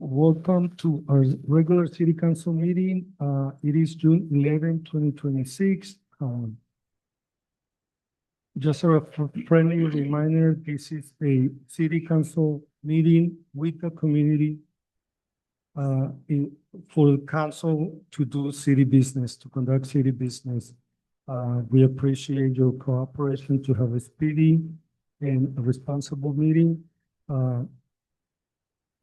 Welcome to our regular city council meeting. It is June 11, 2026. Just a friendly reminder, this is a city council meeting with the community for the council to do city business, to conduct city business. We appreciate your cooperation to have a speedy and a responsible meeting.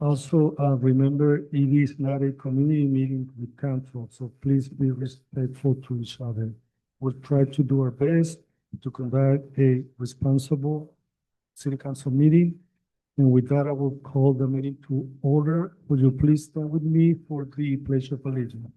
Also, remember, it is not a community meeting with council, so please be respectful to each other. We'll try to do our best to conduct a responsible city council meeting. And with that, I will call the meeting to order. Would you please stand with me for the pledge of allegiance?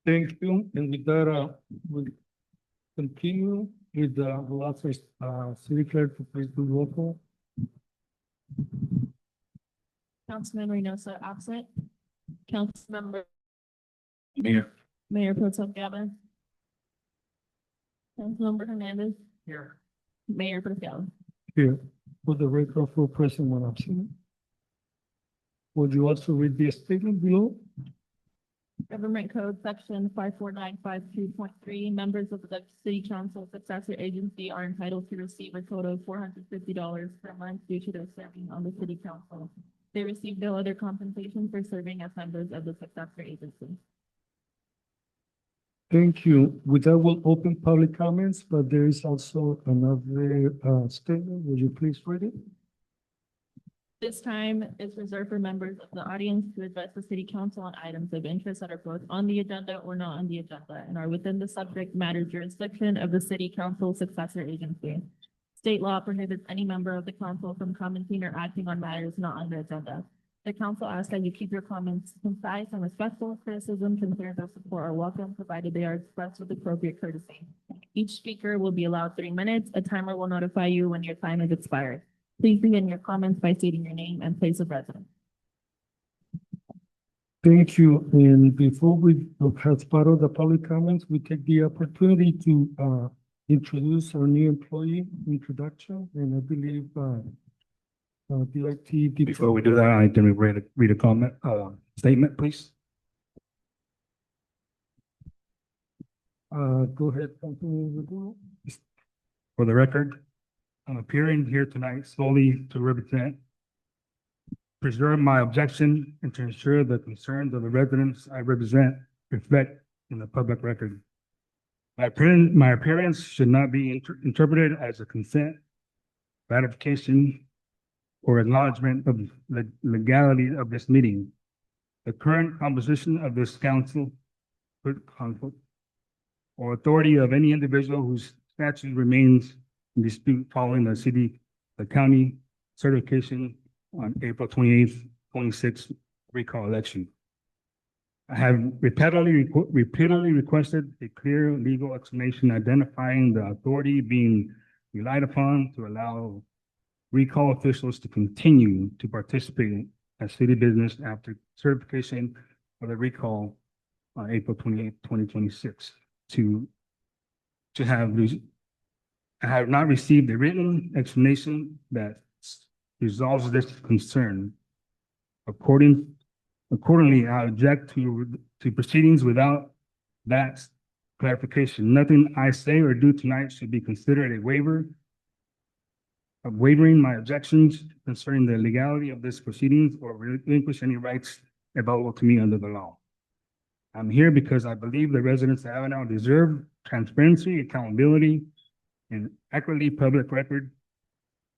Thank you. And with that, we'll continue with the last city clerk to please do roll call. Councilman Reynoso absent. Councilmember Mayor. Mayor Pro Tem Gavin. Councilmember Hernandez. Here. Mayor Pro Tem. Here, for the record for present one absent. Would you also read the statement below? Government Code Section 54952.3, members of the City Council successor agency are entitled to receive a total of $450 per month due to their serving on the City Council. They receive no other compensation for serving as members of the successor agency. Thank you. With that, we'll open public comments, but there is also another statement. Would you please read it? This time is reserved for members of the audience to address the City Council on items of interest that are both on the agenda or not on the agenda and are within the subject matter jurisdiction of the City Council successor agency. State law prohibits any member of the council from commenting or acting on matters not on the agenda. The council asks that you keep your comments concise and respectful. Criticism, concerns, or support are welcome, provided they are expressed with appropriate courtesy. Each speaker will be allowed 3 minutes. A timer will notify you when your time has expired. Please begin your comments by stating your name and place of residence. Thank you. And before we, as part of the public comments, we take the opportunity to introduce our new employee introduction. And I believe the IT. Before we do that, I can read a comment, statement, please. Go ahead, Councilman Rivera. For the record, I'm appearing here tonight solely to preserve my objection and to ensure the concerns of the residents I represent reflect in the public record. My appearance should not be interpreted as a consent, ratification, or acknowledgement of the legality of this meeting. The current composition of this council or authority of any individual whose statute remains in dispute following the county certification on April 28th, 26th recall election. I have repeatedly requested a clear legal explanation identifying the authority being relied upon to allow recall officials to continue to participate as city business after certification of the recall on April 28th, 2026. I have not received a written explanation that resolves this concern. Accordingly, I object to proceedings without that clarification. Nothing I say or do tonight should be considered a wavering my objections concerning the legality of this proceedings or relinquish any rights available to me under the law. I'm here because I believe the residents of Avenal deserve transparency, accountability, and accurately public record.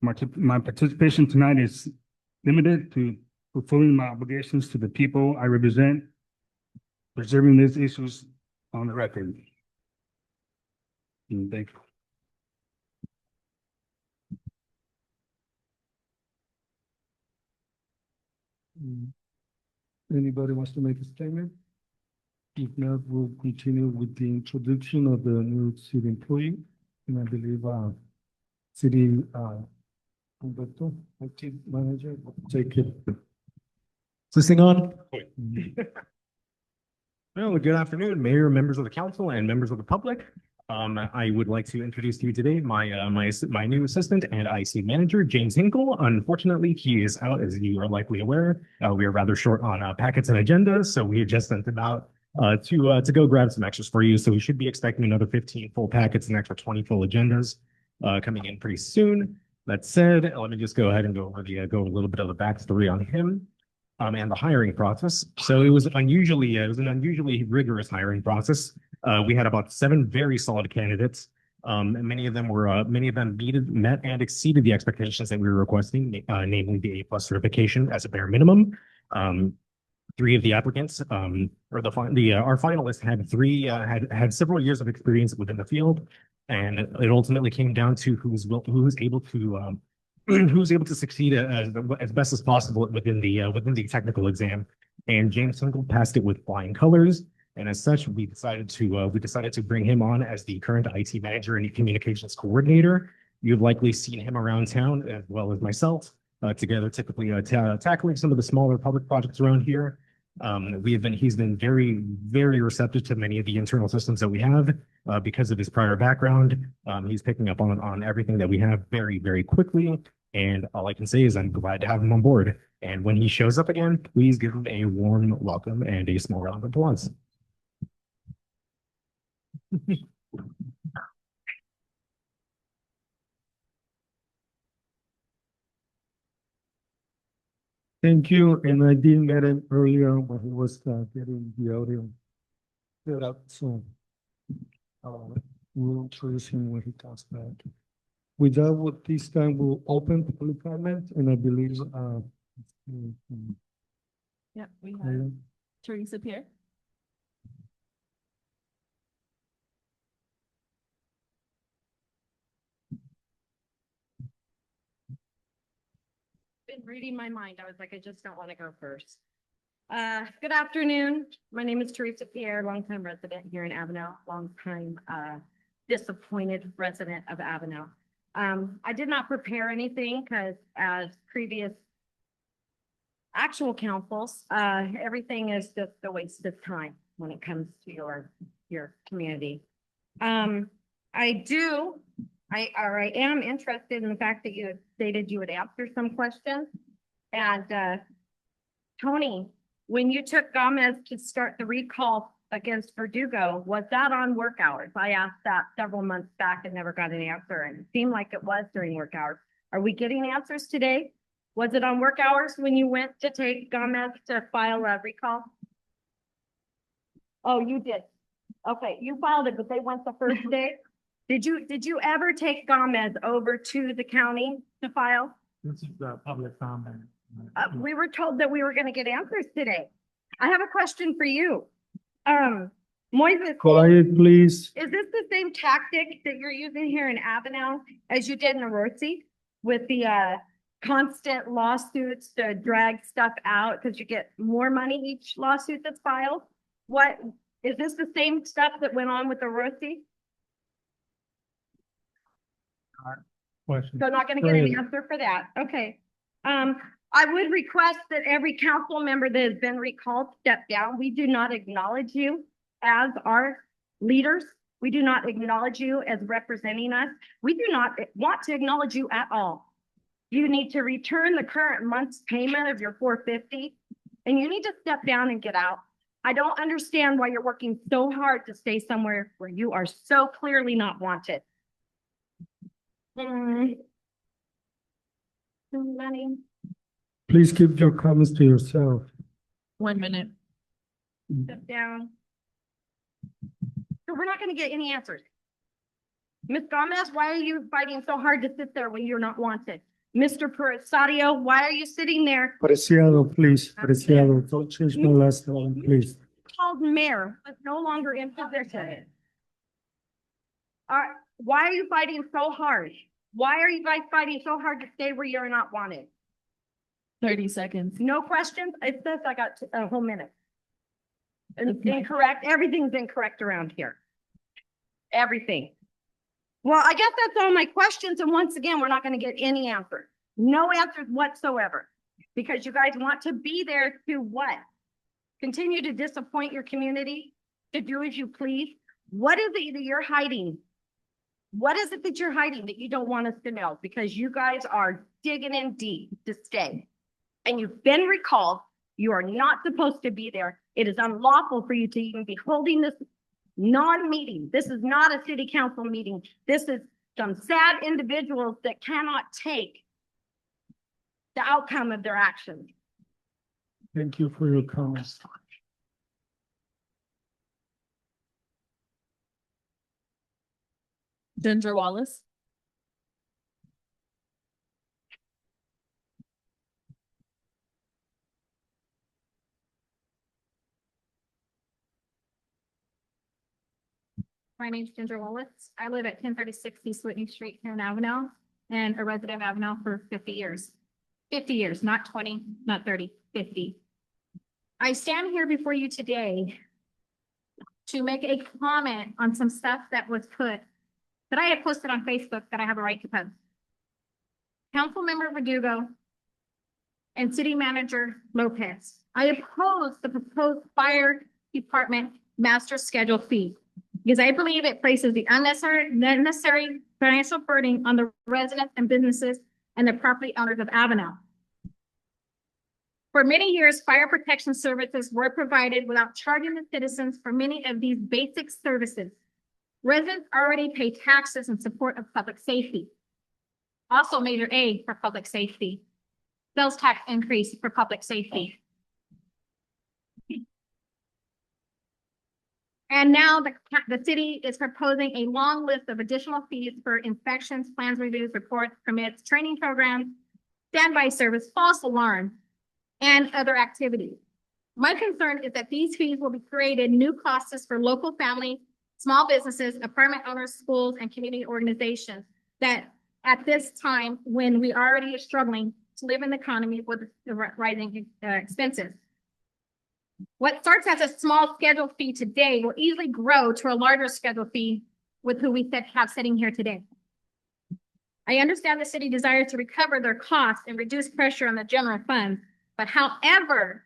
My participation tonight is limited to fulfilling my obligations to the people I represent, preserving these issues on the record. And thank you. Anybody wants to make a statement? If not, we'll continue with the introduction of the new city employee. And I believe, city, Humberto, IT manager, will take it. Is this thing on? Well, good afternoon, Mayor, members of the council, and members of the public. I would like to introduce to you today my new assistant and IC manager, James Hinkle. Unfortunately, he is out, as you are likely aware. We are rather short on packets and agendas, so we had just sent him out to go grab some extras for you. So we should be expecting another 15 full packets and extra 20 full agendas coming in pretty soon. That said, let me just go ahead and go over a little bit of the backstory on him. And the hiring process. So it was an unusually rigorous hiring process. We had about 7 very solid candidates. And many of them met and exceeded the expectations that we were requesting, namely the A+ certification as a bare minimum. 3 of the applicants, our finalists had several years of experience within the field, and it ultimately came down to who's able to succeed as best as possible within the technical exam. And James Hinkle passed it with flying colors. And as such, we decided to bring him on as the current IT manager and communications coordinator. You've likely seen him around town, as well as myself, together, typically tackling some of the smaller public projects around here. He's been very, very receptive to many of the internal systems that we have because of his prior background. He's picking up on everything that we have very, very quickly. And all I can say is I'm glad to have him on board. And when he shows up again, please give him a warm welcome and a small round of applause. Thank you, and I did met him earlier when he was getting the audio set up, so we'll introduce him when he comes back. With that, this time we'll open public comment, and I believe Yeah, we have Teresa Pierre. Been reading my mind. I was like, I just don't want to go first. Good afternoon. My name is Teresa Pierre, longtime resident here in Avenal, longtime disappointed resident of Avenal. I did not prepare anything because as previous actual councils, everything is just a waste of time when it comes to your community. I am interested in the fact that you had stated you would answer some questions. And Tony, when you took Gomez to start the recall against Verdugo, was that on work hours? I asked that several months back and never got an answer, and it seemed like it was during work hours. Are we getting answers today? Was it on work hours when you went to take Gomez to file a recall? Oh, you did. Okay, you filed it, but they went the first day. Did you ever take Gomez over to the county to file? This is public comment. We were told that we were gonna get answers today. I have a question for you. Moises, quiet, please. is this the same tactic that you're using here in Avenal as you did in Orosi with the constant lawsuits to drag stuff out because you get more money each lawsuit that's filed? What, is this the same stuff that went on with Orosi? Question. So not gonna get an answer for that. Okay. I would request that every council member that has been recalled step down. We do not acknowledge you as our leaders. We do not acknowledge you as representing us. We do not want to acknowledge you at all. You need to return the current month's payment of your $450, and you need to step down and get out. I don't understand why you're working so hard to stay somewhere where you are so clearly not wanted. Money. Please keep your comments to yourself. 1 minute. Step down. So we're not gonna get any answers. Ms. Gomez, why are you fighting so hard to sit there when you're not wanted? Mr. Presidio, why are you sitting there? Preciado, please, Preciado, don't change my last name, please. Called mayor, but no longer in position. Why are you fighting so hard? Why are you guys fighting so hard to stay where you're not wanted? 30 seconds. No questions? It says I got a whole minute. Incorrect, everything's incorrect around here. Everything. Well, I guess that's all my questions, and once again, we're not gonna get any answers. No answers whatsoever. Because you guys want to be there to what? Continue to disappoint your community, to do as you please? What is it that you're hiding? What is it that you're hiding that you don't want us to know? Because you guys are digging in deep to stay. And you've been recalled. You are not supposed to be there. It is unlawful for you to even be holding this non-meeting. This is not a city council meeting. This is some sad individuals that cannot take the outcome of their actions. Thank you for your comments. Ginger Wallace. My name is Ginger Wallace. I live at 1036 East Whitney Street here in Avenal and a resident of Avenal for 50 years. 50 years, not 20, not 30, 50. I stand here before you today to make a comment on some stuff that was put, that I had posted on Facebook that I have a right to post. Councilmember Verdugo and City Manager Lopez. I oppose the proposed fire department master schedule fee because I believe it places the unnecessary financial burden on the residents and businesses and the property owners of Avenal. For many years, fire protection services were provided without charging the citizens for many of these basic services. Residents already pay taxes in support of public safety. Also Measure A for public safety. Sales tax increase for public safety. And now the city is proposing a long list of additional fees for inspections, plans, reviews, reports, permits, training programs, standby service, false alarm, and other activities. My concern is that these fees will be created new costs for local families, small businesses, apartment owners, schools, and community organizations that at this time, when we already are struggling to live in the economy with the rising expenses. What starts as a small schedule fee today will easily grow to a larger schedule fee with who we have sitting here today. I understand the city desires to recover their costs and reduce pressure on the general fund, but however,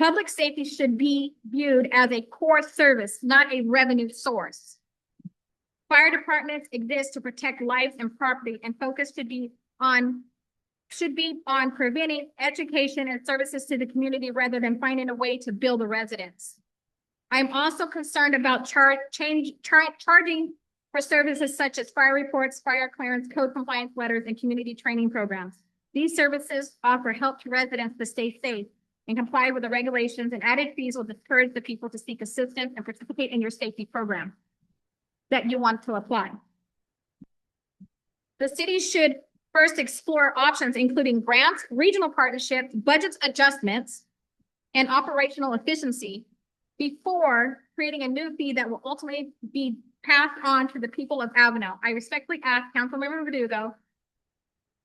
public safety should be viewed as a core service, not a revenue source. Fire departments exist to protect lives and property, and focus should be on preventing education and services to the community rather than finding a way to bill the residents. I'm also concerned about charging for services such as fire reports, fire clearance, code compliance letters, and community training programs. These services offer help to residents to stay safe and comply with the regulations, and added fees will discourage the people to seek assistance and participate in your safety program that you want to apply. The city should first explore options including grants, regional partnerships, budget adjustments, and operational efficiency before creating a new fee that will ultimately be passed on to the people of Avenal. I respectfully ask Councilmember Verdugo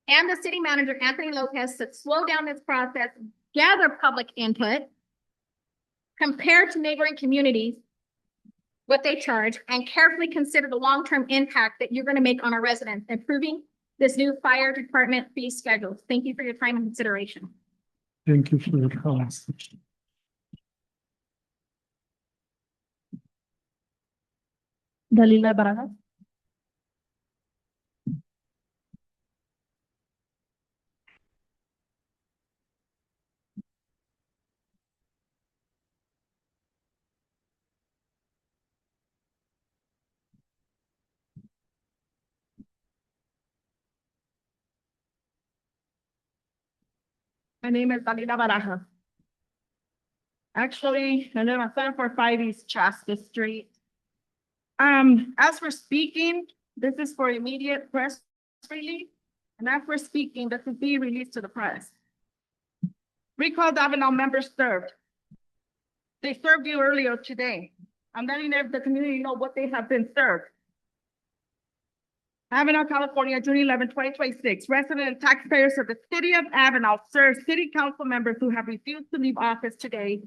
and the city manager, Anthony Lopez, to slow down this process, gather public input, compare to neighboring communities what they charge, and carefully consider the long-term impact that you're going to make on our residents, improving this new fire department fee schedule. Thank you for your time and consideration. Thank you for your comments. Dalila Barajas. My name is Dalila Baraja. Actually, I live on 745 East Chasta Street. As for speaking, this is for immediate press release, and as for speaking, this will be released to the press. Recalled Avenal members served. They served you earlier today. I'm letting the community know what they have been served. Avenal, California, June 11, 2026. Resident and taxpayers of the city of Avenal serve city council members who have refused to leave office today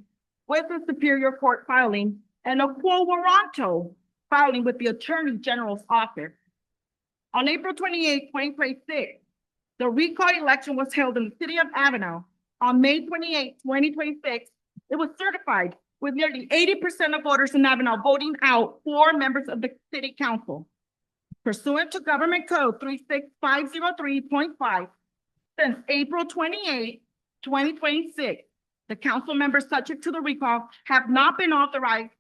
with the Superior Court filing and a quo warranto filing with the Attorney General's office. On April 28, 2026, the recall election was held in the city of Avenal. On May 28, 2026, it was certified with nearly 80% of voters in Avenal voting out 4 members of the city council. Pursuant to Government Code 36503.5, since April 28, 2026, the council members subject to the recall have not been authorized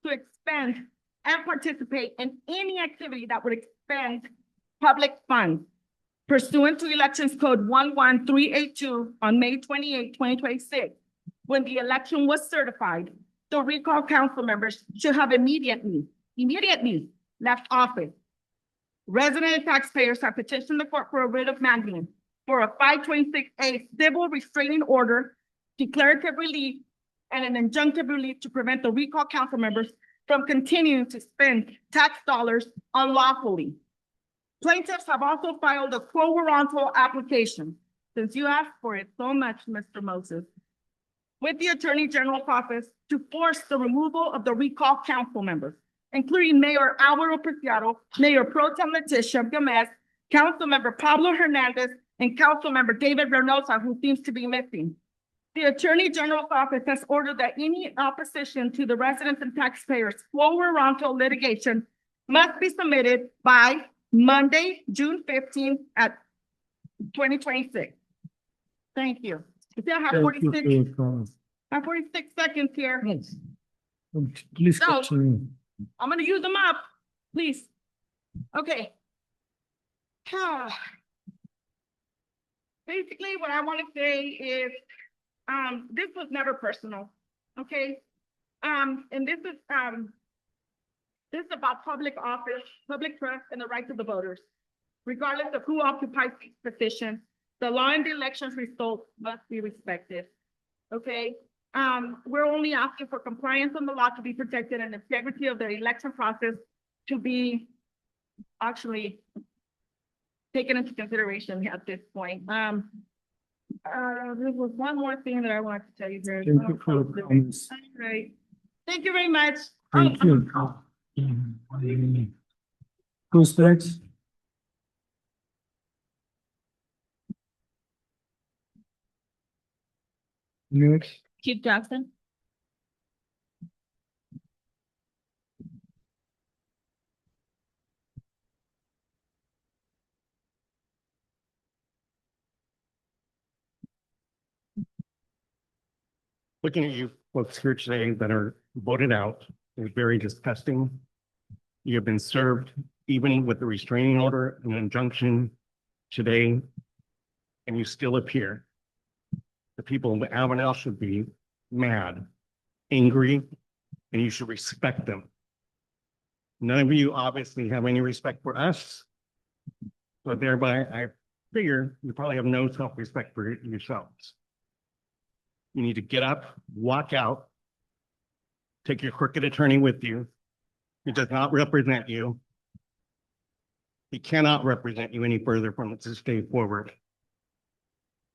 to expend and participate in any activity that would expend public funds. Pursuant to Elections Code 11382 on May 28, 2026, when the election was certified, the recall council members should have immediately left office. Resident and taxpayers have petitioned the court for a writ of mandamus for a 526A civil restraining order, declarative relief, and an injunctive relief to prevent the recall council members from continuing to spend tax dollars unlawfully. Plaintiffs have also filed a quo warranto application, since you asked for it so much, Mr. Moses, with the Attorney General's office to force the removal of the recall council members, including Mayor Alvaro Preciado, Mayor Pro Tem Leticia Gomez, Councilmember Pablo Hernandez, and Councilmember David Reynosa, who seems to be missing. The Attorney General's office has ordered that any opposition to the residents and taxpayers quo warranto litigation must be submitted by Monday, June 15th at 2026. Thank you. I still have Thank you for 46, your comments. I have 46 seconds here. Please So- continue. I'm gonna use them up, please. Okay. Basically, what I want to say is, this was never personal, okay? And this is about public office, public trust, and the rights of the voters. Regardless of who occupies each position, the law and the elections result must be respected, okay? We're only asking for compliance on the law to be protected and integrity of the election process to be actually taken into consideration at this point. There was one more thing that I wanted to tell you here. Thank you for your comments. Right. Thank you very much. Thank you. Who's next? Next. Chief Jackson. Looking at you folks here today that are voted out is very disgusting. You have been served even with the restraining order and injunction today, and you still appear. The people of Avenal should be mad, angry, and you should respect them. None of you obviously have any respect for us. So thereby, I figure you probably have no self-respect for yourselves. You need to get up, walk out, take your crooked attorney with you. He does not represent you. He cannot represent you any further from this day forward.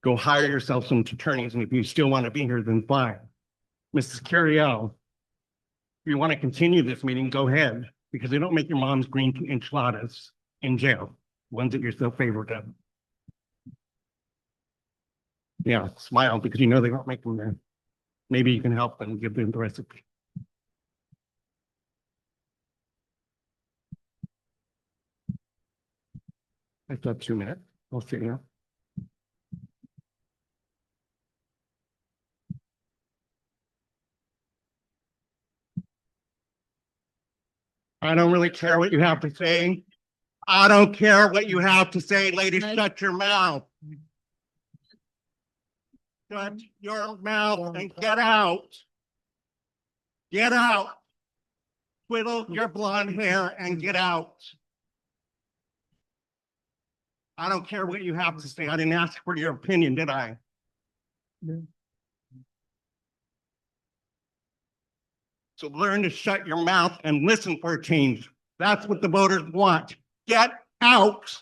Go hire yourself some attorneys, and if you still want to be here, then fine. Mrs. Carriel, if you want to continue this meeting, go ahead, because they don't make your mom's green enchiladas in jail, ones that you're so favored of. Yeah, smile, because you know they don't make them there. Maybe you can help them, give them the recipe. I still have 2 minutes. I'll sit here. I don't really care what you have to say. I don't care what you have to say, ladies. Shut your mouth. Shut your mouth and get out. Get out. Twiddle your blonde hair and get out. I don't care what you have to say. I didn't ask for your opinion, did I? So learn to shut your mouth and listen for a change. That's what the voters want. Get out.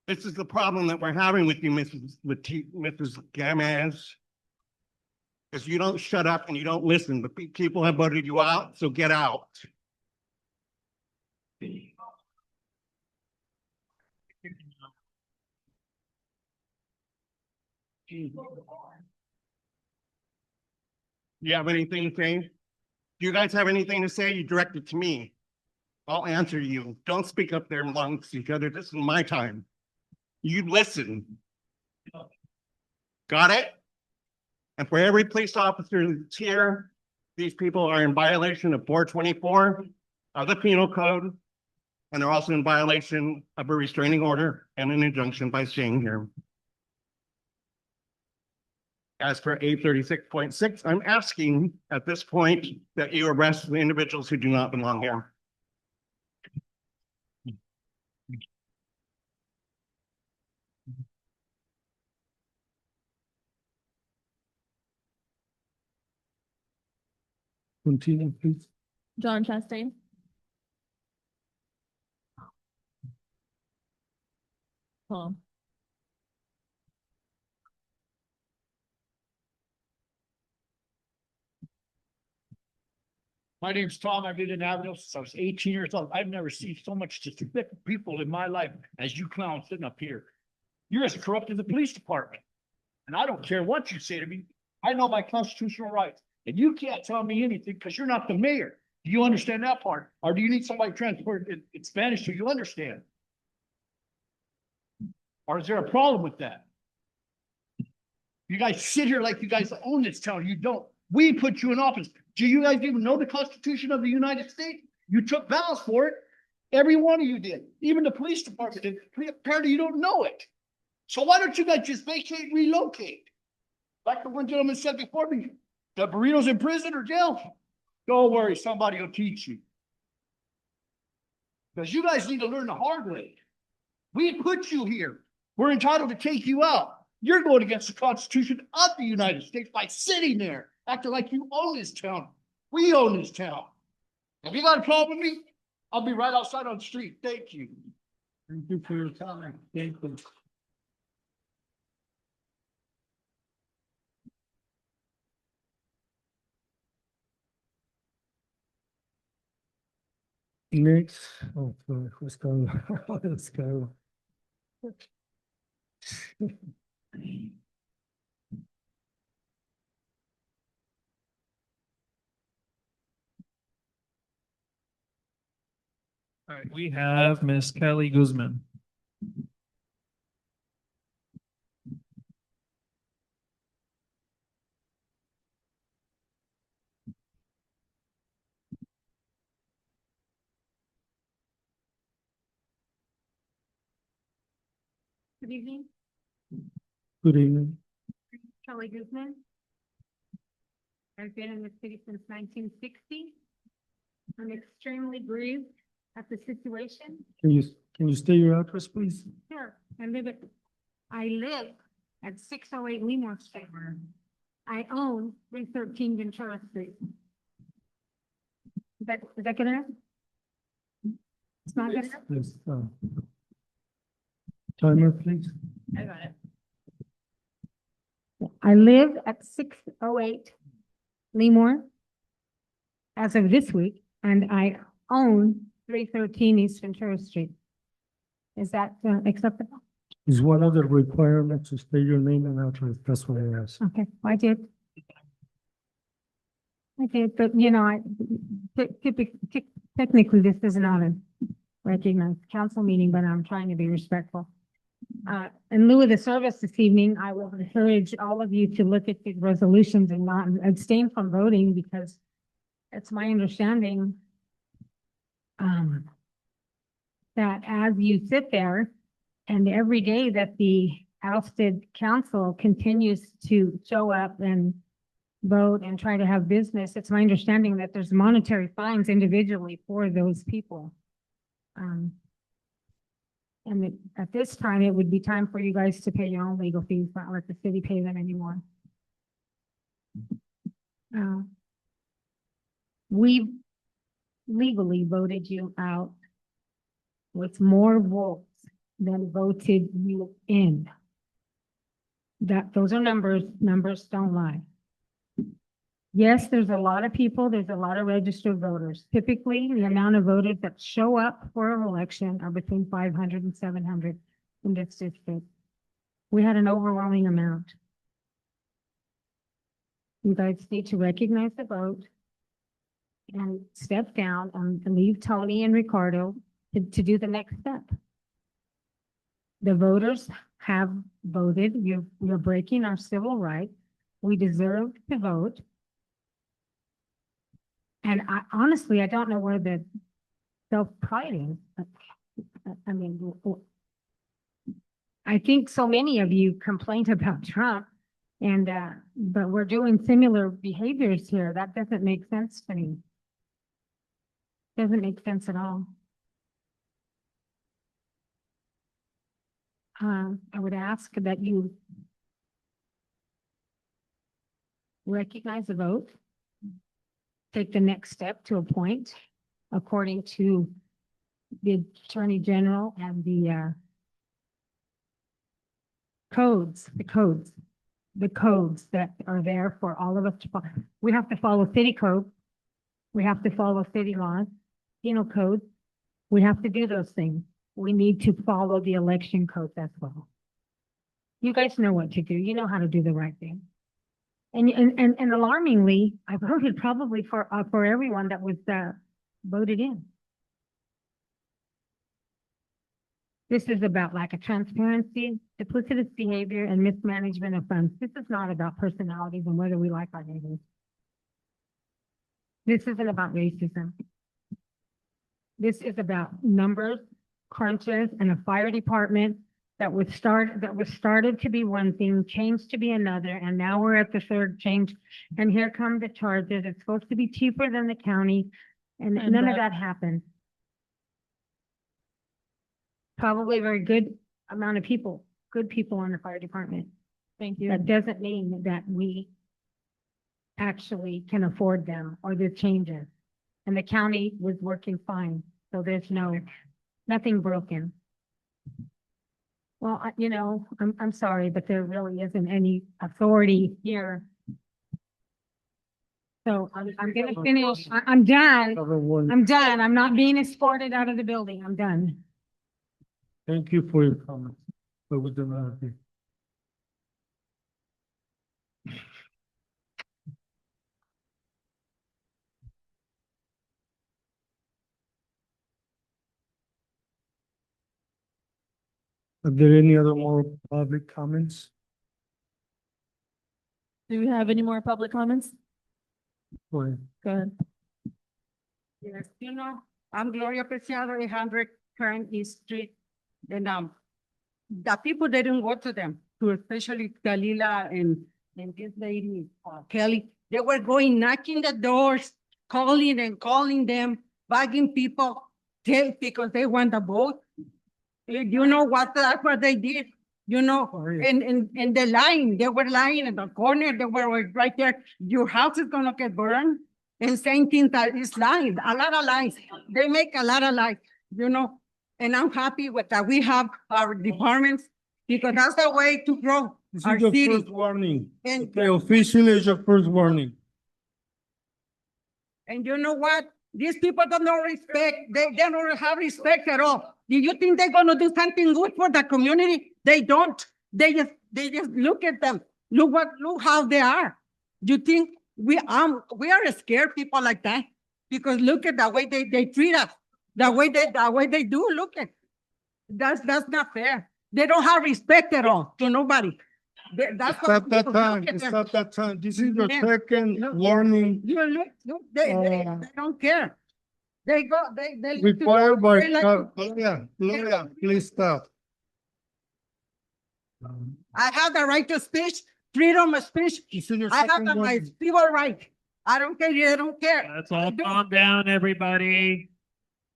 This is the problem that we're having with you, Mrs. Gomez. Is you don't shut up and you don't listen. The people have voted you out, so get out. You have anything to say? Do you guys have anything to say? You direct it to me. I'll answer you. Don't speak up there amongst each other. This is my time. You listen. Got it? And for every police officer that's here, these people are in violation of 424 of the penal code. And they're also in violation of a restraining order and an injunction by staying here. As for 836.6, I'm asking at this point that you arrest the individuals who do not belong here. Continue, please. John Chastain. Paul. My name's Tom. I've been in Avenal since I was 18 years old. I've never seen so much disrespectful people in my life as you clowns sitting up here. You're as corrupt as the police department. And I don't care what you say to me. I know my constitutional rights. And you can't tell me anything because you're not the mayor. Do you understand that part? Or do you need somebody translated in Spanish so you understand? Or is there a problem with that? You guys sit here like you guys own this town. You don't. We put you in office. Do you guys even know the Constitution of the United States? You took vows for it. Every one of you did. Even the police department did. Apparently you don't know it. So why don't you guys just vacate, relocate? Like the one gentleman said before me, the burritos in prison or jail? Don't worry, somebody will teach you. Because you guys need to learn the hard way. We put you here. We're entitled to take you out. You're going against the Constitution of the United States by sitting there, acting like you own this town. We own this town. If you got a problem with me, I'll be right outside on the street. Thank you. Thank you for your time. Thank you. Next, oh, sorry, who's going? Let's go. All right, we have Miss Kelly Guzman. Good evening, Good evening. Kelly Guzman. I've been in the city since 1960. I'm extremely grieved at the situation. Can you state your address, please? Sure, I live at 608 Leamore Street. I own 313 Ventura Street. Is that good enough? It's not good enough? Yes, timer, please. I got it. I live at 608 Leamore as of this week, and I own 313 East Ventura Street. Is that acceptable? Is one of the requirements to state your name and address? That's what I asked. Okay, I did. But you know, technically, this is not a recognized council meeting, but I'm trying to be respectful. In lieu of the service this evening, I will encourage all of you to look at the resolutions and not abstain from voting, because it's my understanding that as you sit there and every day that the ousted council continues to show up and vote and try to have business, it's my understanding that there's monetary fines individually for those people. And at this time, it would be time for you guys to pay your own legal fees, not let the city pay them anymore. We legally voted you out with more votes that voted you in. Those are numbers don't lie. Yes, there's a lot of people, there's a lot of registered voters. Typically, the amount of voters that show up for an election are between 500 and 700 in this district. We had an overwhelming amount. You guys need to recognize the vote and step down and leave Tony and Ricardo to do the next step. The voters have voted. You're breaking our civil rights. We deserve to vote. And honestly, I don't know where the self-pride is. I mean, I think so many of you complained about Trump, and but we're doing similar behaviors here. That doesn't make sense to me. Doesn't make sense at all. I would ask that you recognize the vote, take the next step to appoint according to the Attorney General and the codes that are there for all of us to follow. We have to follow city code. We have to follow city laws, penal code. We have to do those things. We need to follow the election code as well. You guys know what to do. You know how to do the right thing. And alarmingly, I voted probably for everyone that was voted in. This is about lack of transparency, duplicitous behavior, and mismanagement of funds. This is not about personalities and whether we like our neighbors. This isn't about racism. This is about numbers, crunches, and a fire department that was started to be one thing, changed to be another, and now we're at the third change. And here come the charges. It's supposed to be cheaper than the county, and none of that happened. Probably a very good amount of people, good people in the fire department. Thank you. That doesn't mean that we actually can afford them or the changes. And the county was working fine, so there's nothing broken. Well, I'm sorry, but there really isn't any authority here. So I'm gonna finish. I'm done. I'm done. I'm not being escorted out of the building. I'm done. Thank you for your comments. But we do not agree. Are there any other more public comments? Do we have any more public comments? Go ahead. Go ahead. Yes, I'm Gloria Preciado, 100 Current East Street. And the people didn't go to them, to especially Kalila and this lady, Kelly. They were going knocking the doors, calling and calling them, bugging people, because they want the vote. You know what? That's what they did. In the line, they were lying in the corner. They were right there. Your house is gonna get burned. And saying things that is lying, a lot of lies. They make a lot of lies, And I'm happy with that. We have our departments because that's the way to grow This our is your city. first warning. And, Okay, officially is your first warning. and you know what? These people don't know respect. They don't have respect at all. Do you think they're gonna do something good for the community? They don't. They just look at them. Look how they are. You think we are scared people like that? Because look at the way they treat us. The way they do, look at. That's not fair. They don't have respect at all to nobody. That's Stop that time. Stop that time. This is your second warning. You look, they don't care. They Required by, like- Gloria, please stop. I have the right to speech, freedom of speech. This is your I have second my warning. civil right. I don't care. They don't care. Let's all calm down, everybody.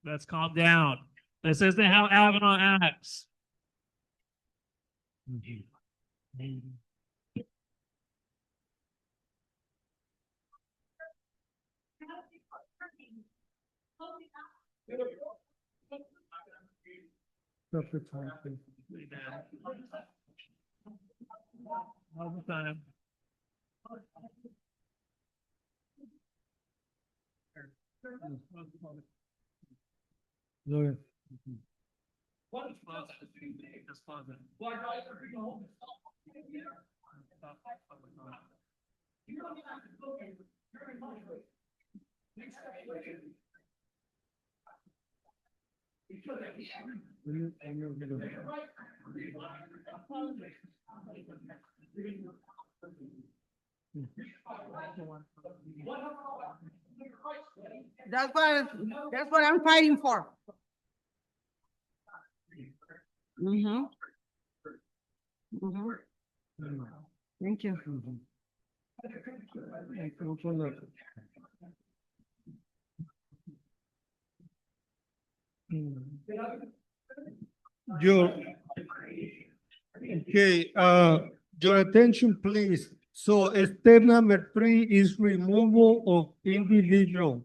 Let's calm down. This isn't how Avenal acts. Stop the time, please. All the time. Go ahead. Just pause it. That's what I'm fighting for. Mm-hmm. Mm-hmm. Thank you. Your, okay, your attention, please. So step number 3 is removal of individual.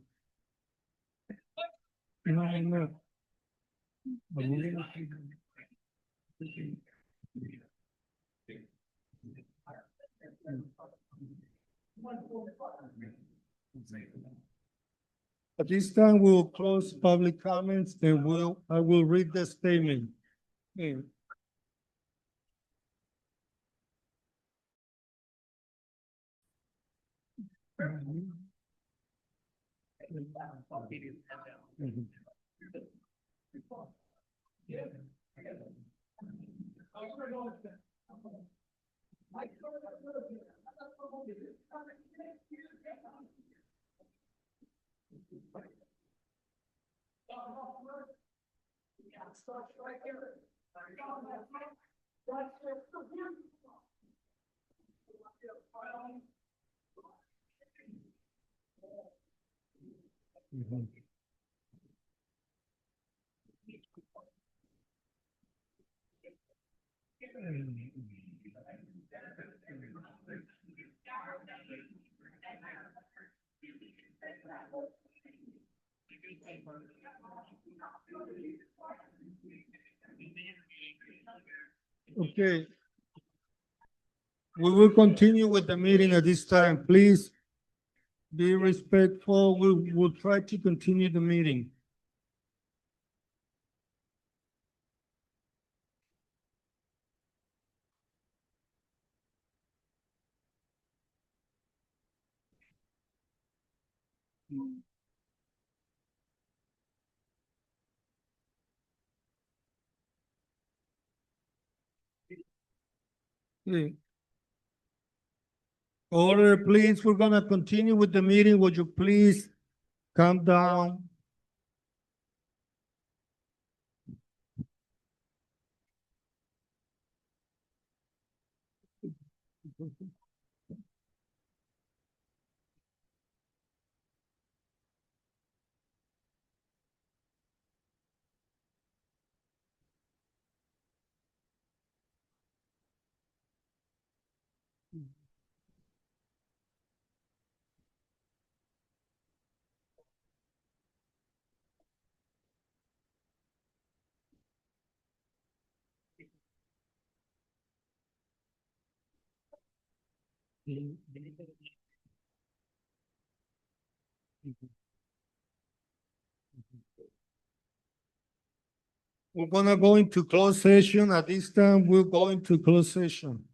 No. At this time, we'll close public comments and I will read the statement. Okay. Okay. We will continue with the meeting at this time. Please be respectful. We will try to continue the meeting. Okay. Order, please. We're gonna continue with the meeting. Would you please calm down? We're gonna go into closed session. At this time, we'll go into closed session.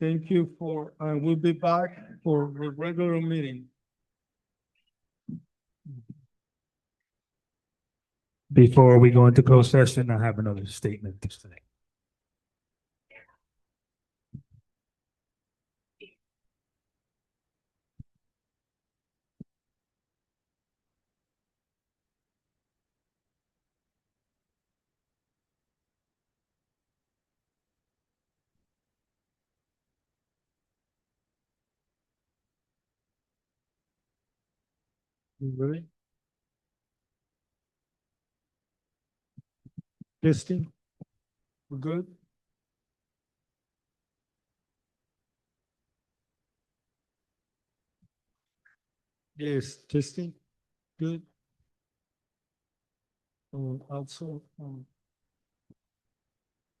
Thank you for, we'll be back for the regular meeting. Before we go into closed session, I have another statement to say. You ready? Testing. We're good? Yes, testing. Good. Also,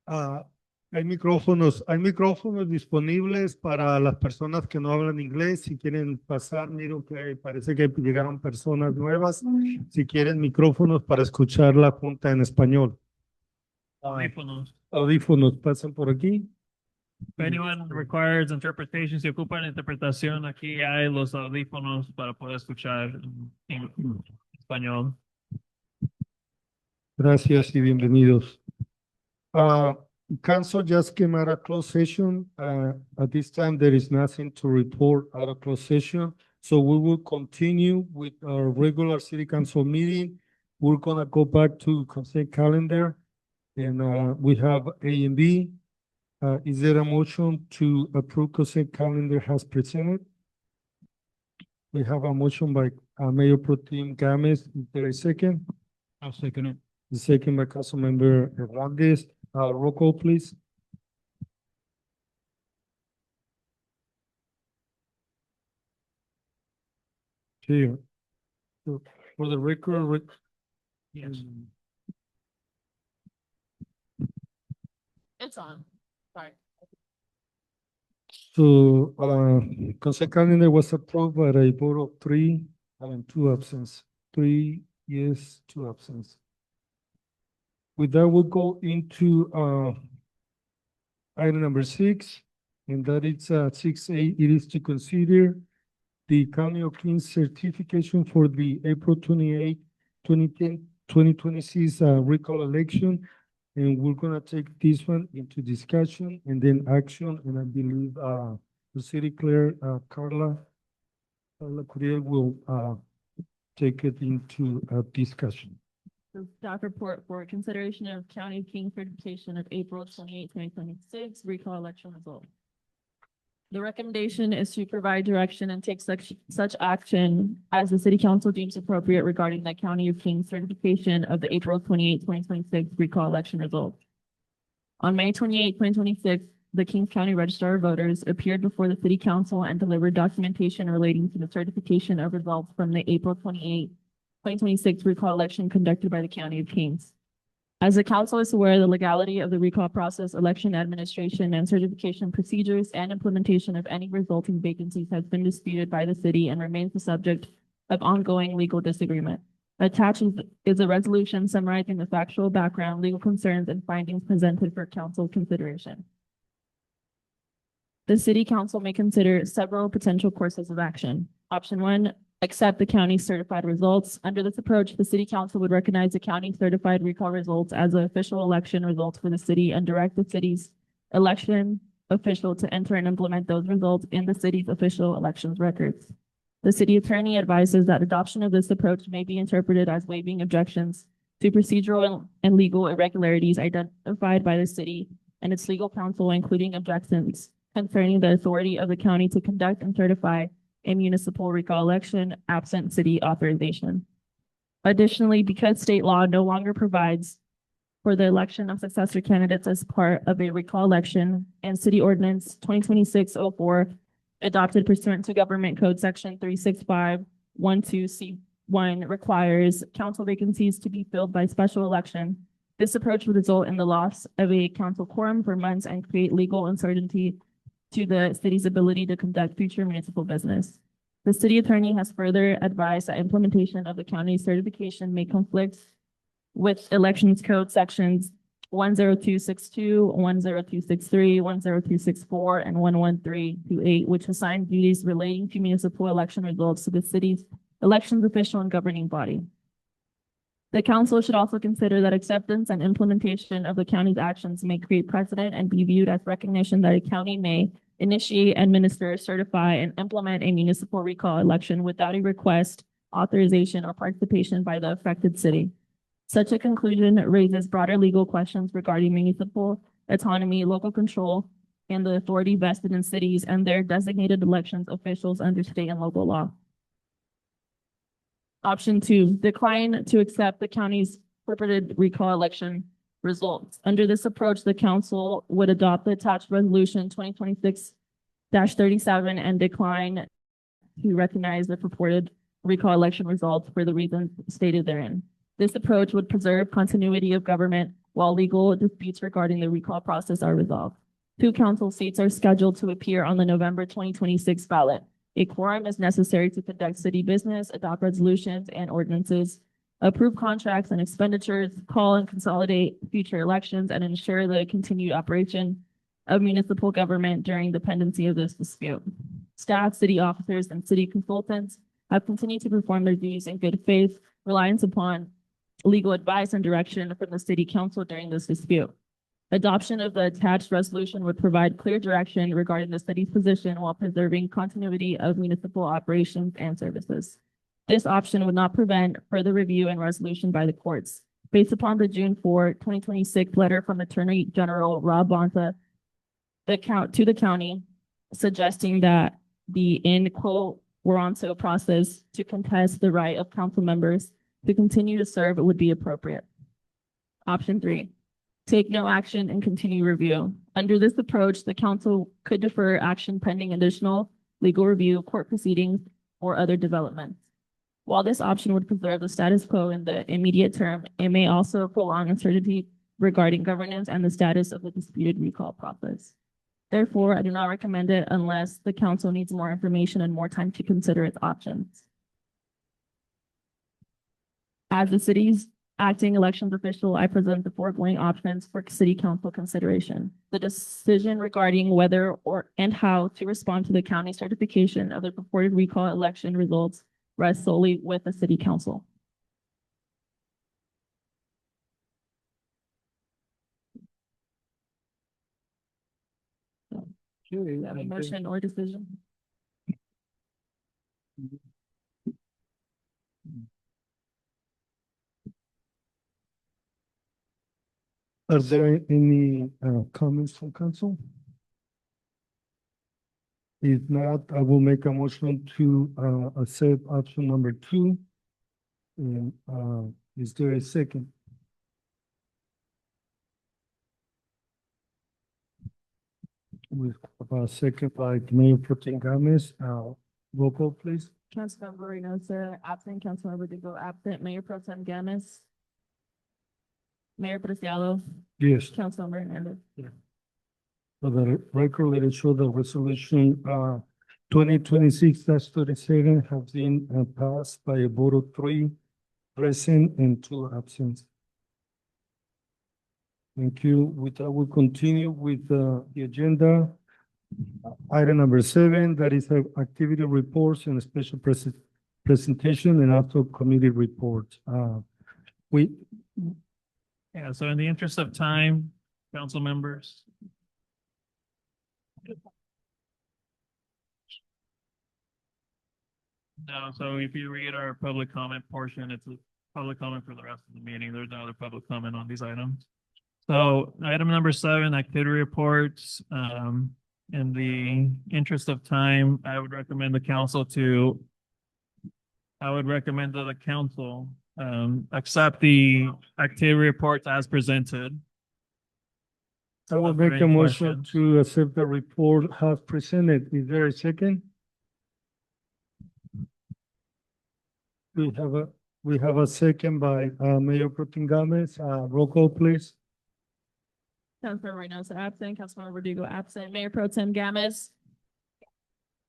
Hay micrófonos disponibles para las personas que no hablan inglés. Si quieren pasar, miro que parece que llegaron personas nuevas. Si quieren micrófonos para escuchar la junta en español. Audífonos. Audífonos, pasan por aquí. If anyone requires interpretation, si ocupan interpretación, aquí hay los audífonos para poder escuchar en español. Gracias y bienvenidos. Council just came out of closed session. At this time, there is nothing to report out of closed session. So we will continue with our regular city council meeting. We're gonna go back to consent calendar. And we have A and B. Is there a motion to approve consent calendar as presented? We have a motion by Mayor Pro Tem Gomez. Is there a second? I'll second it. The second by Councilmember Hernandez. Roll call, please. Chair. So, for the record, Yes. It's on. Sorry. So, consent calendar was approved by a vote of 3 and 2 absence. 3 yes, 2 absence. With that, we'll go into, item number 6, and that is, 6A. It is to consider the County of Kings certification for the April 28, 2026 recall election. And we're gonna take this one into discussion and then action, and I believe, the city clerk, Carla Curiel will, take it into a discussion. The staff report for consideration of County of King certification of April 28, 2026 recall election result. The recommendation is to provide direction and take such action as the city council deems appropriate regarding the County of King certification of the April 28, 2026 recall election result. On May 28, 2026, the Kings County Registrar of Voters appeared before the city council and delivered documentation relating to the certification of results from the April 28, 2026 recall election conducted by the County of Kings. As the council is aware, the legality of the recall process, election administration, and certification procedures and implementation of any resulting vacancies has been disputed by the city and remains the subject of ongoing legal disagreement. Attached is a resolution summarizing the factual background, legal concerns, and findings presented for council consideration. The city council may consider several potential courses of action. Option 1, accept the county's certified results. Under this approach, the city council would recognize the county certified recall results as the official election results for the city and direct the city's election official to enter and implement those results in the city's official elections records. The city attorney advises that adoption of this approach may be interpreted as waiving objections to procedural and legal irregularities identified by the city and its legal counsel, including objections concerning the authority of the county to conduct and certify a municipal recall election absent city authorization. Additionally, because state law no longer provides for the election of successor candidates as part of a recall election, and City Ordinance 2026-04 adopted pursuant to Government Code Section 36512C1 requires council vacancies to be filled by special election. This approach would result in the loss of a council quorum for months and create legal uncertainty to the city's ability to conduct future municipal business. The city attorney has further advised that implementation of the county's certification may conflict with elections code sections 10262, 10263, 10264, and 11328, which assign duties relating to municipal election results to the city's elections official and governing body. The council should also consider that acceptance and implementation of the county's actions may create precedent and be viewed as recognition that a county may initiate, administer, certify, and implement a municipal recall election without a request, authorization, or participation by the affected city. Such a conclusion raises broader legal questions regarding municipal autonomy, local control, and the authority vested in cities and their designated elections officials under state and local law. Option 2, decline to accept the county's purported recall election results. Under this approach, the council would adopt the attached resolution 2026-37 and decline to recognize the purported recall election results for the reasons stated therein. This approach would preserve continuity of government while legal disputes regarding the recall process are resolved. 2 council seats are scheduled to appear on the November 2026 ballot. A quorum is necessary to conduct city business, adopt resolutions and ordinances, approve contracts and expenditures, call and consolidate future elections, and ensure the continued operation of municipal government during the pendency of this dispute. Staff, city officers, and city consultants have continued to perform their duties in good faith, reliance upon legal advice and direction from the city council during this dispute. Adoption of the attached resolution would provide clear direction regarding the city's position while preserving continuity of municipal operations and services. This option would not prevent further review and resolution by the courts. Based upon the June 4, 2026 letter from Attorney General Rob Bonta, to the county, suggesting that the in quo warranto process to contest the right of council members to continue to serve would be appropriate. Option 3, take no action and continue review. Under this approach, the council could defer action pending additional legal review, court proceedings, or other developments. While this option would preserve the status quo in the immediate term, it may also prolong uncertainty regarding governance and the status of the disputed recall process. Therefore, I do not recommend it unless the council needs more information and more time to consider its options. As the city's acting elections official, I present the foregoing options for city council consideration. The decision regarding whether and how to respond to the county certification of the purported recall election results rests solely with the city council. Do you have a motion or decision? Are there any comments from council? If not, I will make a motion to accept option number 2. And is there a second? With a second by Mayor Pro Tem Gomez, roll call, please. Councilmember Reynosa, absent. Councilmember Digo, absent. Mayor Pro Tem Gomez. Mayor Preciado. Yes. Councilmember Hernandez. For the record, let it show the resolution 2026-37 has been passed by a vote of 3 present and 2 absent. Thank you. With that, we'll continue with the agenda. Item number 7, that is activity reports and a special presentation and also committee reports. Yeah, so in the interest of time, council members. No, so if you read our public comment portion, it's a public comment for the rest of the meeting. There's no other public comment on these items. So item number 7, activity reports. In the interest of time, I would recommend that the council accept the activity reports as presented. I will Are there make a any motion questions? to accept the report as presented. Is there a second? We have a second by Mayor Pro Tem Gomez. Roll call, please. Councilmember Reynosa, absent. Councilmember Digo, absent. Mayor Pro Tem Gomez.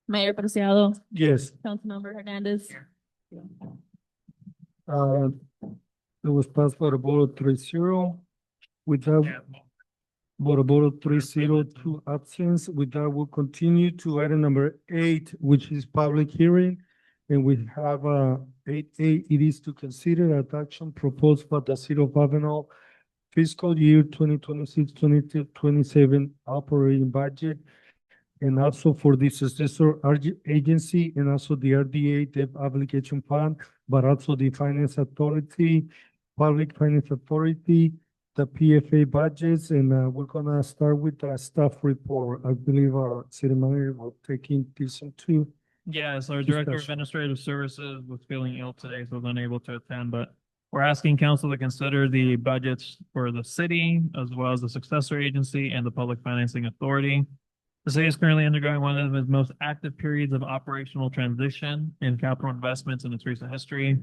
Mayor Preciado. Yes. Councilmember Hernandez. It was passed by a vote of 3-0. With that, Yeah. vote of 3-0, 2 absence. With that, we'll continue to item number 8, which is public hearing. And we have 8A, it is to consider adoption proposed by the City of Avenal fiscal year 2026-2027 operating budget. And also for the successor agency and also the RDA debt obligation fund, but also the finance authority, public finance authority, the PFA budgets, and we're gonna start with the staff report. I believe our city manager will take in this too. Yes, our Director of Discussion. Administrative Services was feeling ill today, so was unable to attend, but we're asking council to consider the budgets for the city as well as the successor agency and the Public Financing Authority. The city is currently undergoing one of its most active periods of operational transition and capital investments in its recent history.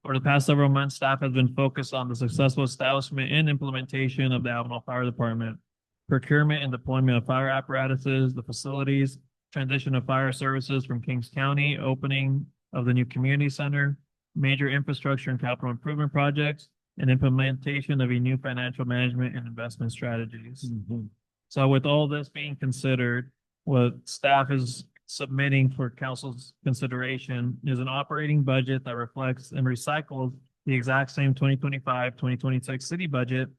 Over the past several months, staff has been focused on the successful establishment and implementation of the Avenal Fire Department, procurement and deployment of fire apparatuses, the facilities, transition of fire services from Kings County, opening of the new community center, major infrastructure and capital improvement projects, and implementation of a new financial management and investment strategies. So with all this being considered, what staff is submitting for council's consideration is an operating budget that reflects and recycles the exact same 2025-2026 city budget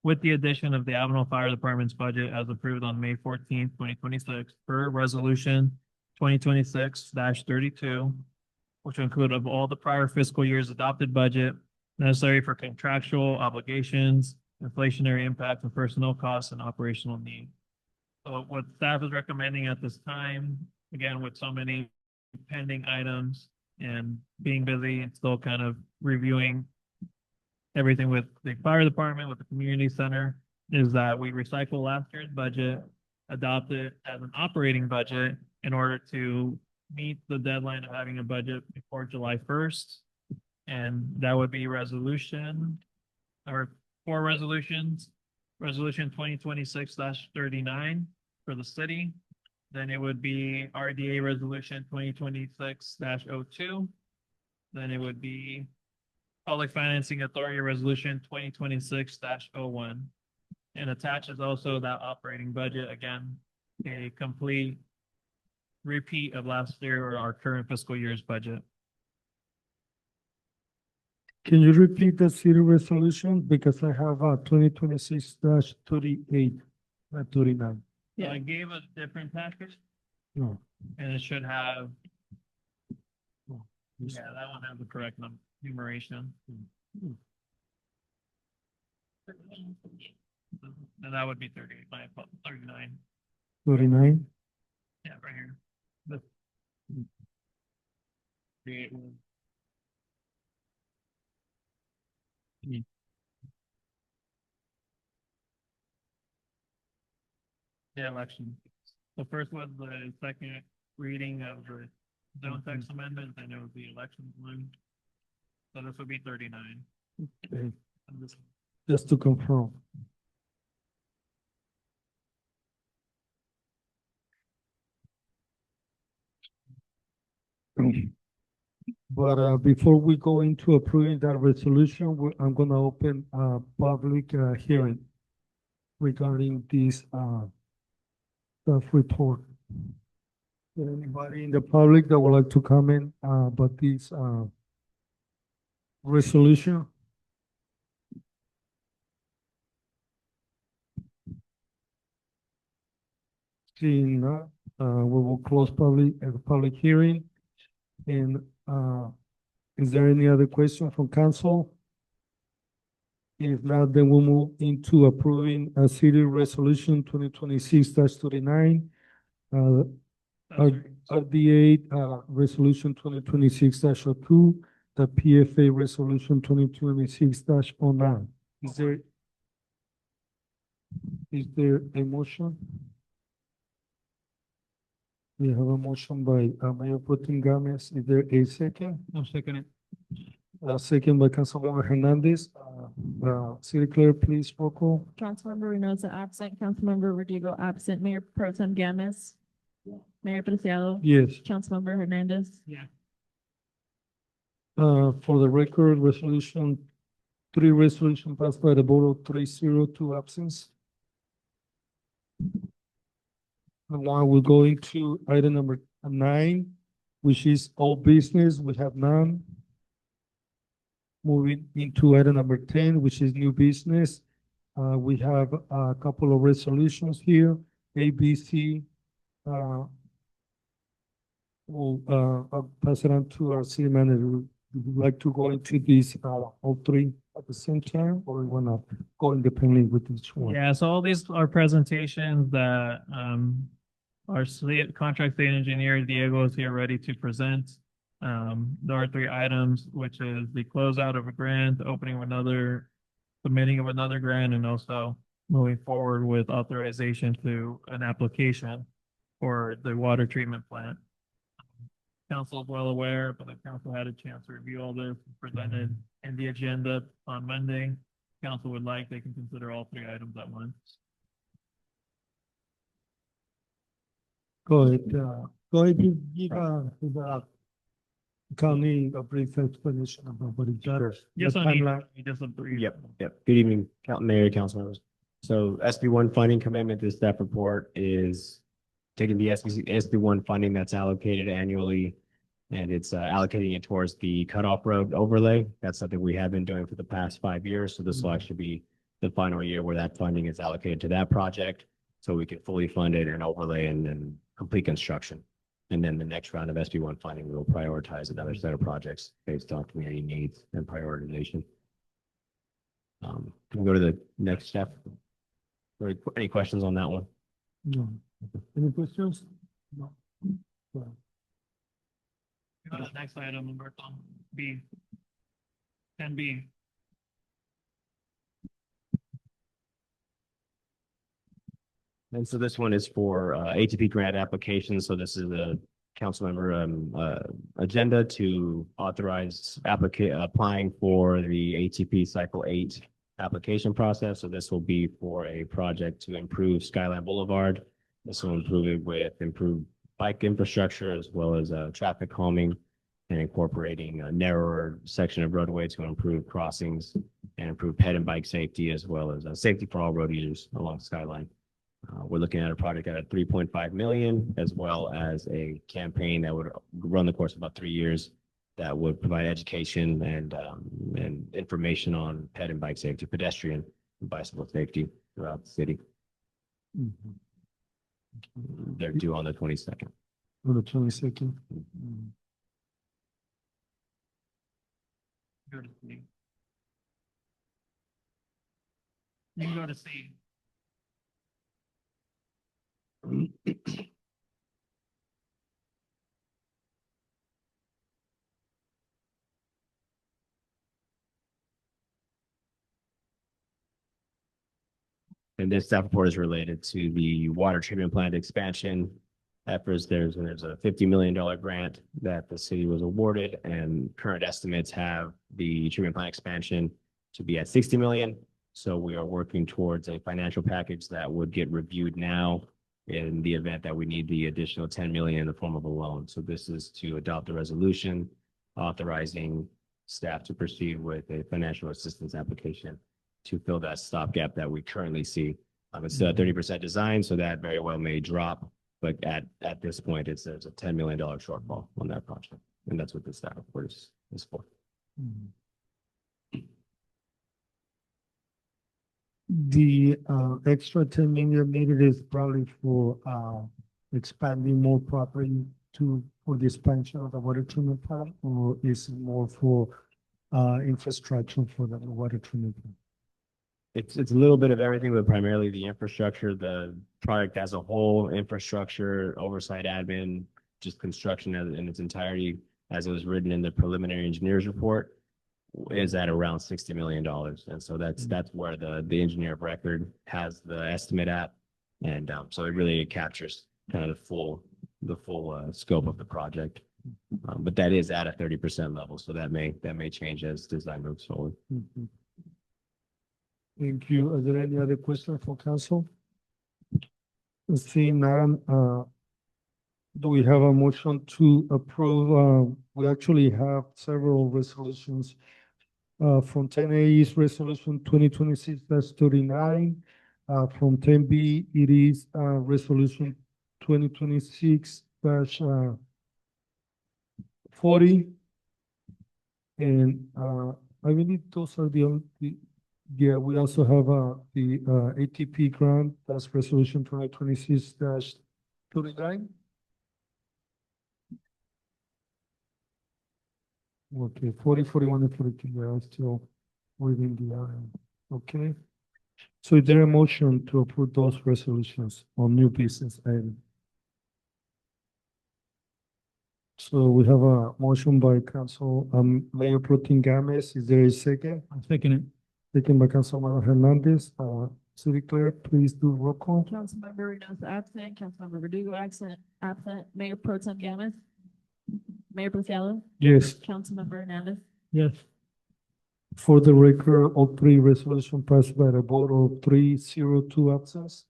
with the addition of the Avenal Fire Department's budget as approved on May 14th, 2026 per resolution 2026-32, which will include of all the prior fiscal years adopted budget necessary for contractual obligations, inflationary impact and personnel costs and operational needs. So what staff is recommending at this time, again, with so many pending items and being busy and still kind of reviewing everything with the fire department, with the community center, is that we recycle last year's budget, adopt it as an operating budget in order to meet the deadline of having a budget before July 1st. And that would be resolution or 4 resolutions. Resolution 2026-39 for the city. Then it would be RDA resolution 2026-02. Then it would be Public Financing Authority resolution 2026-01. And attaches also that operating budget, again, a complete repeat of last year or our current fiscal year's budget. Can you repeat the city resolution? Because I have 2026-38, not 39. So I gave a different package No. and it should have, This- yeah, that one has the correct numeration. And that would be 38, my apologies, 39. 39? Yeah, right here. The- 38 was- The election. The first was the second reading of the zone text amendment, and it was the election one. So this would be 39. Okay, And this- just to confirm. But before we go into approving that resolution, I'm gonna open a public hearing regarding this staff report. Is there anybody in the public that would like to comment about this resolution? Seeing none, we will close public hearing. And is there any other question from council? If not, then we'll move into approving a city resolution 2026-39. RDA resolution 2026-02, the PFA resolution 2026-09. Is there a motion? We have a motion by Mayor Pro Tem Gomez. Is there a second? I'm second it. Second by Councilmember Hernandez. City Clerk, please roll call. Councilmember Reynosa absent, Councilmember Rodrigo absent, Mayor Pro Tem Gomez. Mayor Preciado. Yes. Councilmember Hernandez. Yeah. For the record, three resolution passed by the vote of 3-0, 2 absence. And now we're going to item number 9, which is all business. We have none. Moving into item number 10, which is new business. We have a couple of resolutions here, A, B, C. I'll pass it on to our city manager. Would you like to go into these, all three at the same time, or we wanna go independently with each one? Yeah, so all these are presentations that our contract state engineer Diego is here ready to present. There are 3 items, which is the closeout of a grant, the opening of another, submitting of another grant, and also moving forward with authorization to an application for the water treatment plant. council is well aware, but the council had a chance to review all this presented in the agenda on Monday. Council would like, they can consider all three items at once. Go ahead, give the county a brief explanation about what it does. Yes, the I need, timeline. just a brief. Yep. Good evening, Mayor, council members. So SB1 funding commitment, this staff report is taking the SB1 funding that's allocated annually, and it's allocating it towards the cutoff road overlay. That's something we have been doing for the past 5 years. So this will actually be the final year where that funding is allocated to that project, so we can fully fund it and overlay and complete construction. And then the next round of SB1 funding, we will prioritize another set of projects based on community needs and prioritization. Can we go to the next step? Any questions on that one? No. Any questions? No. Go to the next item, number B. 10B. And so this one is for ATP grant applications. So this is a council member agenda to authorize applying for the ATP Cycle 8 application process. So this will be for a project to improve Skyline Boulevard. This will improve it with improved bike infrastructure as well as traffic calming and incorporating a narrower section of roadway to improve crossings and improve ped and bike safety as well as safety for all road users along Skyline. We're looking at a project at 3.5 million, as well as a campaign that would run the course of about 3 years that would provide education and information on ped and bike safety, pedestrian and bicycle safety throughout the city. Mhm. They're due on the 22nd. On the 22nd. Go to C. You can go to C. And this staff report is related to the water treatment plant expansion efforts. There's a $50 million grant that the city was awarded, and current estimates have the treatment plant expansion to be at 60 million. So we are working towards a financial package that would get reviewed now in the event that we need the additional 10 million in the form of a loan. So this is to adopt a resolution authorizing staff to proceed with a financial assistance application to fill that stopgap that we currently see. It's still at 30% design, so that very well may drop. But at this point, there's a $10 million shortfall on that project. And that's what the staff report is for. The extra 10 million needed is probably for expanding more property for the expansion of the water treatment plant, or is it more for infrastructure for the water treatment plant? It's a little bit of everything, but primarily the infrastructure, the project as a whole, infrastructure, oversight, admin, just construction in its entirety, as it was written in the preliminary engineer's report, is at around $60 million. And so that's where the engineer of record has the estimate at. And so it really captures kind of the full scope of the project. But that is at a 30% level. So that may change as design moves forward. Mhm. Thank you. Are there any other questions for council? Seeing none, do we have a motion to approve? We actually have several resolutions. From 10A is resolution 2026-39. From 10B, it is resolution 2026-40. And I believe those are the only. Yeah, we also have the ATP grant, that's resolution 2026-39. Okay, 40, 41, and 42, they are still within the area. Okay. So is there a motion to approve those resolutions on new business item? So we have a motion by Council Mayor Pro Tem Games. Is there a second? I'm second it. Second by Councilmember Hernandez. City Clerk, please do roll call. Councilmember Reynoso absent, Councilmember Verdugo absent, Mayor Pro Tem Gammas. Mayor Buciello, Yes. Councilmember Hernandez. Yes. For the record, all three resolution passed by the vote of 3-0-2 absence.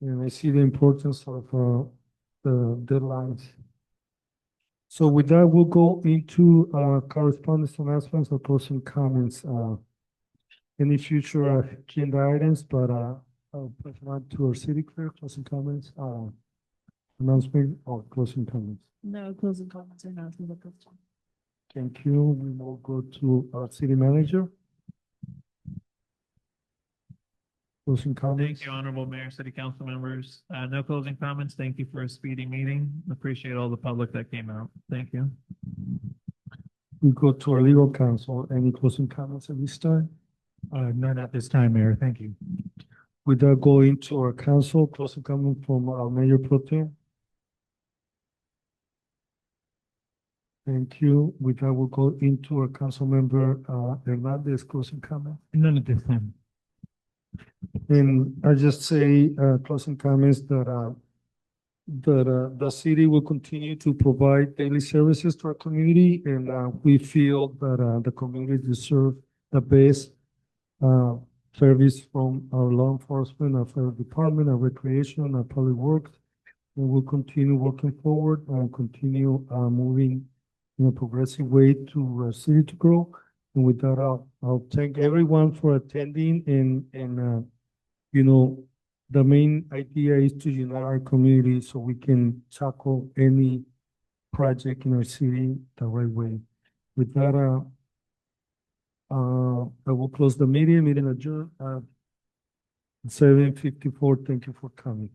And I see the importance of, the deadlines. So with that, we'll go into, correspondence announcements or closing comments, any future agenda items, but, I'll put on to our city clerk, closing comments, announcement or closing comments. No closing comments or announcements at this time. Thank you. We will go to our city manager. Closing comments. Thank you, Honorable Mayor, City Council members. No closing comments. Thank you for a speedy meeting. Appreciate all the public that came out. Thank you. We go to our legal counsel. Any closing comments at this time? None at this time, Mayor. Thank you. With that, go into our council, closing comment from our mayor pro tem. Thank you. With that, we'll go into our council member, Hernandez, closing comment. None at this time. And I just say, closing comments that, the city will continue to provide daily services to our community, and, we feel that, the community deserve the best, service from our law enforcement, our fire department, our recreation, our public works. And we'll continue working forward and continue, moving in a progressive way to our city to grow. And with that, I'll thank everyone for attending and, you know, the main idea is to unite our community so we can tackle any project in our city the right way. With that, I will close the meeting adjourned at 7:54. Thank you for coming.